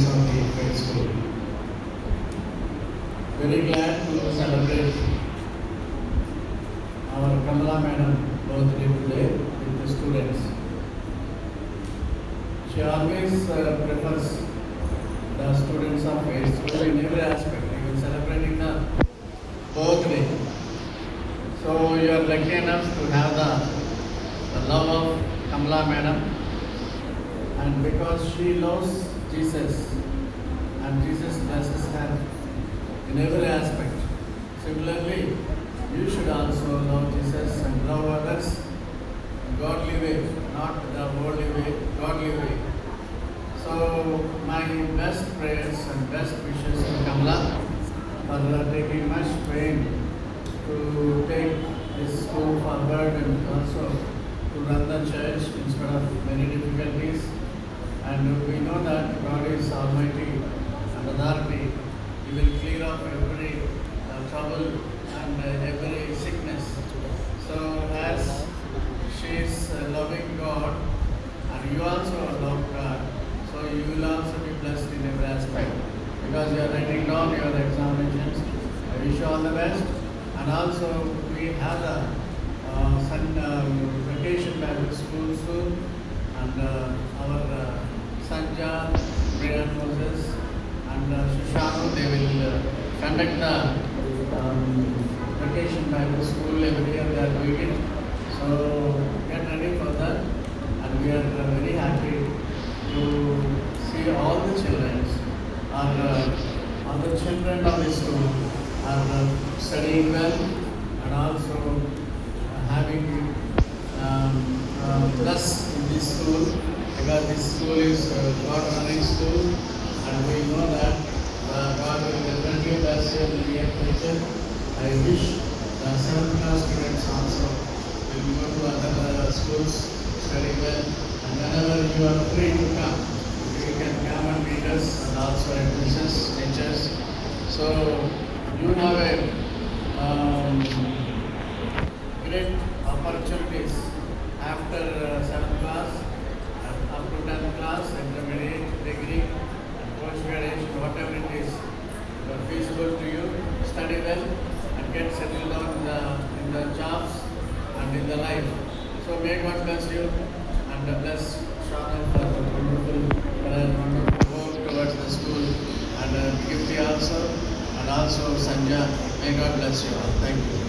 of the grade school. Very glad to celebrate our Kamala Madam birthday today with the students. She always prefers the students of grade school in every aspect, even celebrating the birthday. So you are lucky enough to have the love of Kamala Madam, and because she loves Jesus and Jesus blesses her in every aspect. Similarly, you should also love Jesus and love others in godly way, not the worldly way, godly way. So my best prayers and best wishes to Kamala for taking much pain to take this school forward and also to run the church in spite of many difficulties. And we know that God is Almighty and authority. He will clear up every trouble and every sickness. So as she is loving God and you also love God, so you will also be blessed in every aspect because you are writing down your examinations. I wish you all the best. And also we have a vacation Bible school soon, and our Sanja, Brian Moses and Shushanu, they will conduct the vacation Bible school every year. They are doing it. So get ready for that, and we are very happy to see all the children all the children of the school are studying well and also having plus in this school, because this school is God-honoring school, and we know that God will definitely bless you in the near future. I wish the 7th class students also will go to other schools, study well, and whenever you are free to come, you can come and meet us and also admissions, teachers. So you have a great opportunities after 7th class, up to 10th class, intermediate, degree, and post-graduation, whatever it is feasible to you. Study well and get settled down in the jobs and in the life. So may God bless you and bless Shana for the wonderful work towards the school, and Gifty also, and also Sanja. May God bless you all. Thank you.